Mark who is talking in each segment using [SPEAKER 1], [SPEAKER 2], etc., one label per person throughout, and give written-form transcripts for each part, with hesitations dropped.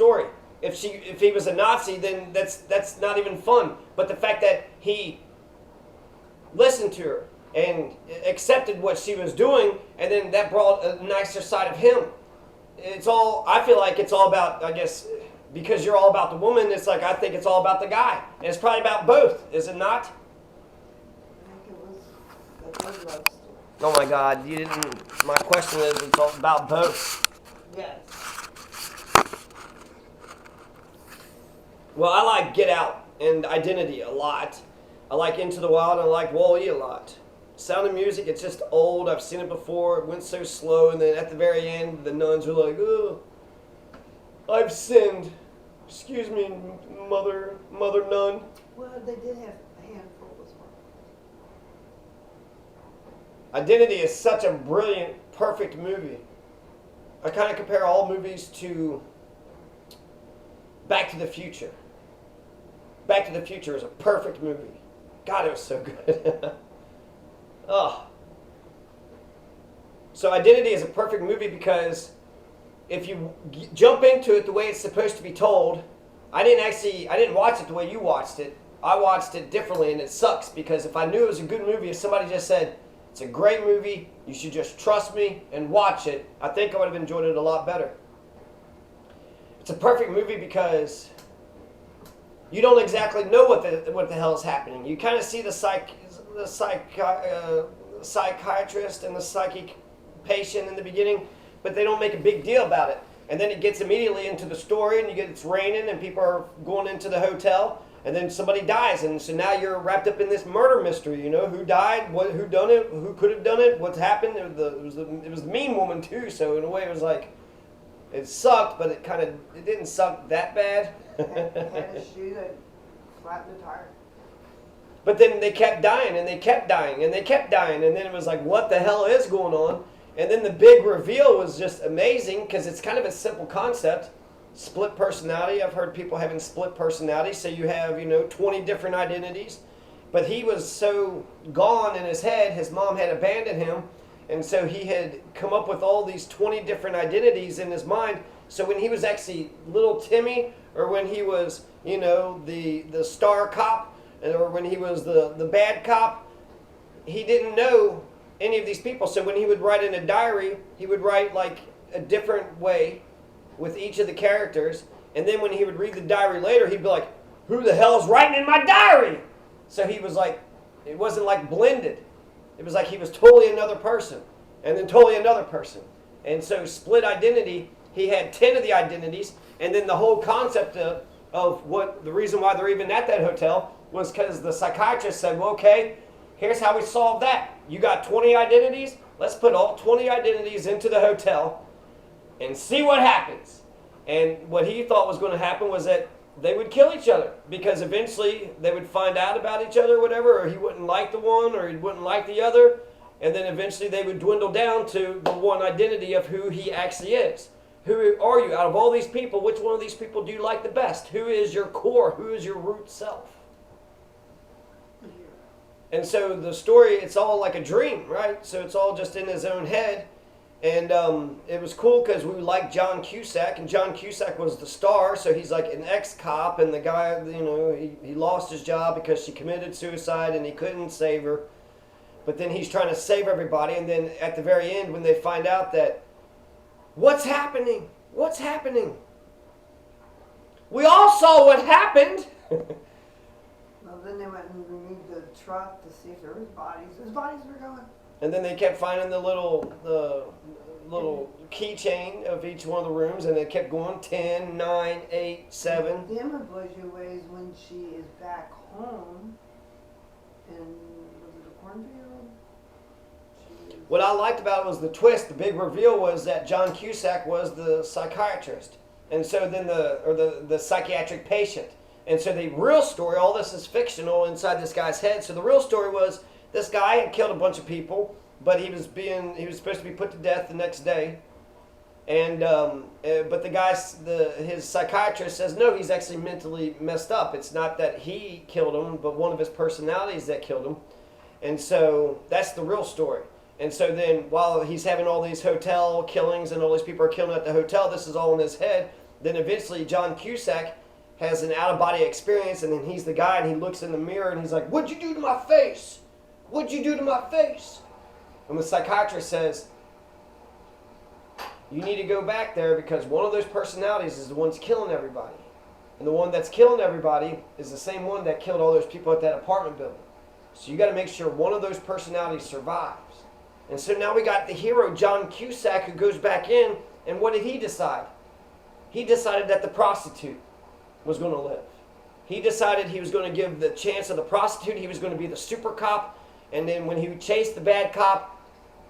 [SPEAKER 1] story. If he was a Nazi, then that's not even fun. But the fact that he listened to her and accepted what she was doing, and then that brought a nicer side of him. It's all, I feel like it's all about, I guess, because you're all about the woman, it's like I think it's all about the guy. And it's probably about both, is it not?
[SPEAKER 2] I think it was a love story.
[SPEAKER 1] Oh my God, you didn't, my question is, it's all about both.
[SPEAKER 2] Yes.
[SPEAKER 1] Well, I like Get Out and Identity a lot. I like Into the Wild and I like Wall-E a lot. Sound of Music, it's just old. I've seen it before. It went so slow, and then at the very end, the nuns were like, "Oh, I've sinned. Excuse me, mother nun."
[SPEAKER 2] Well, they did have a handful as well.
[SPEAKER 1] Identity is such a brilliant, perfect movie. I kind of compare all movies to Back to the Future. Back to the Future is a perfect movie. God, it was so good. Oh. So Identity is a perfect movie because if you jump into it the way it's supposed to be told, I didn't watch it the way you watched it. I watched it differently, and it sucks because if I knew it was a good movie, if somebody just said, "It's a great movie, you should just trust me and watch it," I think I would have enjoyed it a lot better. It's a perfect movie because you don't exactly know what the hell is happening. You kind of see the psychiatrist and the psychic patient in the beginning, but they don't make a big deal about it. And then it gets immediately into the story, and it's raining, and people are going into the hotel, and then somebody dies, and so now you're wrapped up in this murder mystery. You know who died, who done it, who could have done it, what's happened. It was the mean woman too. So in a way, it was like it sucked, but it didn't suck that bad.
[SPEAKER 2] Had a shoe that flattened the tire.
[SPEAKER 1] But then they kept dying, and they kept dying, and they kept dying, and then it was like, what the hell is going on? And then the big reveal was just amazing because it's kind of a simple concept. Split personality. I've heard people having split personality. So you have, 20 different identities. But he was so gone in his head, his mom had abandoned him. And so he had come up with all these 20 different identities in his mind. So when he was actually little Timmy, or when he was, the star cop, or when he was the bad cop, he didn't know any of these people. So when he would write in a diary, he would write like a different way with each of the characters. And then when he would read the diary later, he'd be like, "Who the hell is writing in my diary?" So he was like, it wasn't like blended. It was like he was totally another person, and then totally another person. And so split identity, he had 10 of the identities, and then the whole concept of what the reason why they're even at that hotel was because the psychiatrist said, "Well, okay, here's how we solve that. You got 20 identities. Let's put all 20 identities into the hotel and see what happens." And what he thought was going to happen was that they would kill each other because eventually they would find out about each other or whatever, or he wouldn't like the one or he wouldn't like the other. And then eventually they would dwindle down to the one identity of who he actually is. Who are you? Out of all these people, which one of these people do you like the best? Who is your core? Who is your root self? And so the story, it's all like a dream, right? So it's all just in his own head. And it was cool because we liked John Cusack, and John Cusack was the star, so he's like an ex-cop, and the guy, he lost his job because she committed suicide and he couldn't save her. But then he's trying to save everybody, and then at the very end when they find out that, what's happening? What's happening? We all saw what happened.
[SPEAKER 2] Well, then they went and removed the truck to see if there was bodies. Those bodies were going.
[SPEAKER 1] And then they kept finding the little keychain of each one of the rooms, and they kept going 10, 9, 8, 7.
[SPEAKER 2] Then what blows you away is when she is back home in, was it a cornfield?
[SPEAKER 1] What I liked about it was the twist. The big reveal was that John Cusack was the psychiatrist, and so then the psychiatric patient. And so the real story, all this is fictional inside this guy's head. So the real story was this guy had killed a bunch of people, but he was supposed to be put to death the next day. And but his psychiatrist says no, he's actually mentally messed up. It's not that he killed him, but one of his personalities that killed him. And so that's the real story. And so then while he's having all these hotel killings and all these people are killing at the hotel, this is all in his head. then eventually John Cusack has an out-of-body experience, and then he's the guy, and he looks in the mirror, and he's like, "What'd you do to my face? What'd you do to my face?" And the psychiatrist says, "You need to go back there because one of those personalities is the one that's killing everybody. And the one that's killing everybody is the same one that killed all those people at that apartment building. So you got to make sure one of those personalities survives." And so now we got the hero, John Cusack, who goes back in, and what did he decide? He decided that the prostitute was going to live. He decided he was going to give the chance of the prostitute. He was going to be the super cop. And then when he chased the bad cop,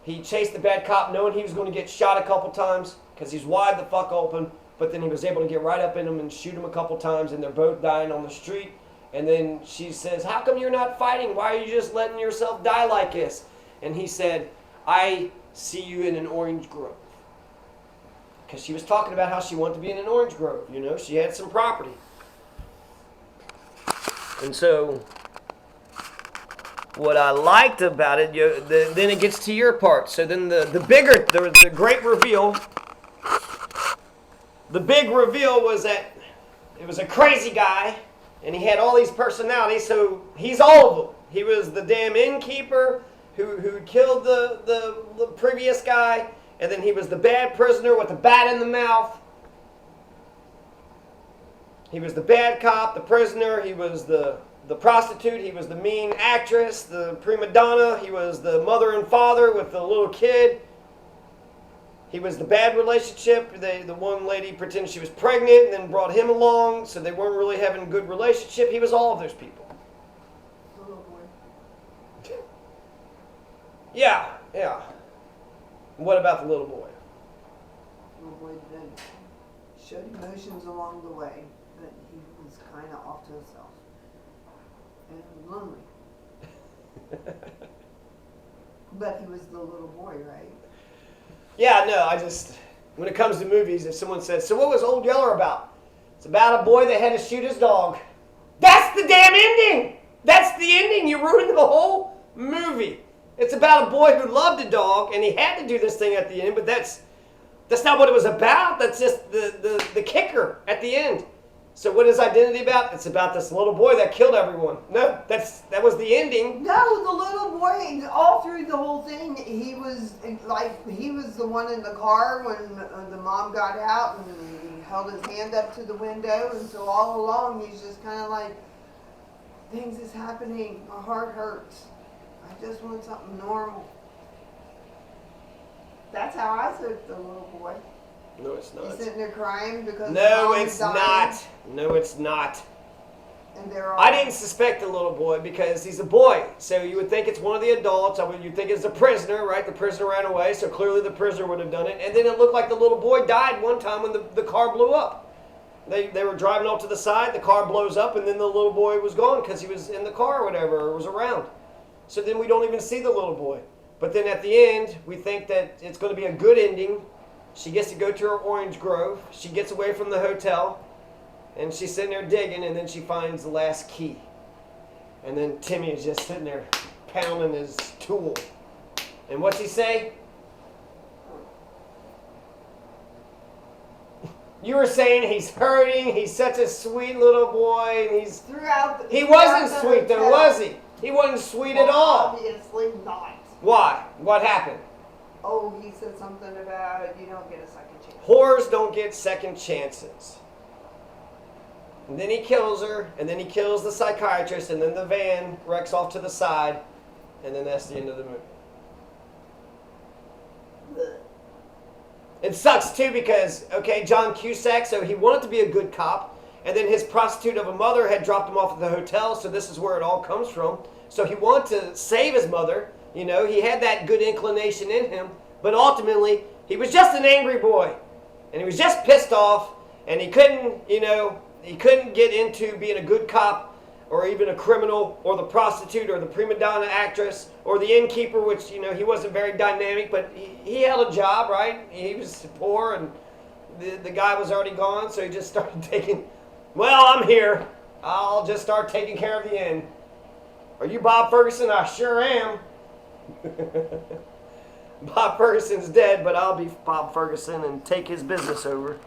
[SPEAKER 1] he chased the bad cop knowing he was going to get shot a couple times because he's wide the fuck open. But then he was able to get right up in him and shoot him a couple times, and they're both dying on the street. And then she says, "How come you're not fighting? Why are you just letting yourself die like this?" And he said, "I see you in an orange grove." Because she was talking about how she wanted to be in an orange grove. You know, she had some property. And so, what I liked about it, then it gets to your part. So then the great reveal, the big reveal was that it was a crazy guy, and he had all these personalities, so he's all of them. He was the damn innkeeper who killed the previous guy, and then he was the bad prisoner with the bat in the mouth. He was the bad cop, the prisoner. He was the prostitute. He was the mean actress, the prima donna. He was the mother and father with the little kid. He was the bad relationship. The one lady pretended she was pregnant and then brought him along, so they weren't really having a good relationship. He was all of those people.
[SPEAKER 2] The little boy.
[SPEAKER 1] Yeah. What about the little boy?
[SPEAKER 2] The little boy then showed emotions along the way, but he was kind of off to himself and lonely. But he was the little boy, right?
[SPEAKER 1] Yeah, no, when it comes to movies, if someone says, "So what was Old Yeller about?" It's about a boy that had to shoot his dog. That's the damn ending! That's the ending! You ruined the whole movie. It's about a boy who loved a dog, and he had to do this thing at the end, but that's not what it was about. That's just the kicker at the end. So what is Identity about? It's about this little boy that killed everyone. No, that was the ending.
[SPEAKER 2] No, the little boy, all through the whole thing, he was the one in the car when the mom got out, and he held his hand up to the window, and so all along he's just kind of like, things is happening, my heart hurts, I just want something normal. That's how I took the little boy.
[SPEAKER 1] No, it's not.
[SPEAKER 2] He's sitting there crying because
[SPEAKER 1] No,
[SPEAKER 2] the
[SPEAKER 1] it's not. No, it's not.
[SPEAKER 2] And they're all,
[SPEAKER 1] I didn't suspect the little boy because he's a boy. So you would think it's one of the adults. You'd think it's the prisoner, right? The prisoner ran away, so clearly the prisoner would have done it. And then it looked like the little boy died one time when the car blew up. They were driving off to the side, the car blows up, and then the little boy was gone because he was in the car or whatever, or was around. So then we don't even see the little boy. But then at the end, we think that it's going to be a good ending. She gets to go to her orange grove. She gets away from the hotel. And she's sitting there digging, and then she finds the last key. And then Timmy is just sitting there pounding his tool. And what's he say? You were saying he's hurting, he's such a sweet little boy, and he's... He wasn't sweet though, was he? He wasn't sweet at all.
[SPEAKER 2] Obviously not.
[SPEAKER 1] Why? What happened?
[SPEAKER 2] Oh, he said something about you don't get a second chance.
[SPEAKER 1] Whores don't get second chances. And then he kills her, and then he kills the psychiatrist, and then the van wrecks off to the side, and then that's the end of the movie.
[SPEAKER 2] Blech.
[SPEAKER 1] It sucks too because, okay, John Cusack, so he wanted to be a good cop, and then his prostitute of a mother had dropped him off at the hotel, so this is where it all comes from. So he wanted to save his mother, you know, he had that good inclination in him, but ultimately, he was just an angry boy, and he was just pissed off, and he couldn't, you know, he couldn't get into being a good cop, or even a criminal, or the prostitute, or the prima donna actress, or the innkeeper, which, you know, he wasn't very dynamic, but he held a job, right? He was poor, and the guy was already gone, so he just started taking, well, I'm here. I'll just start taking care of the inn. Are you Bob Ferguson? I sure am. Bob Ferguson's dead, but I'll be Bob Ferguson and take his business over.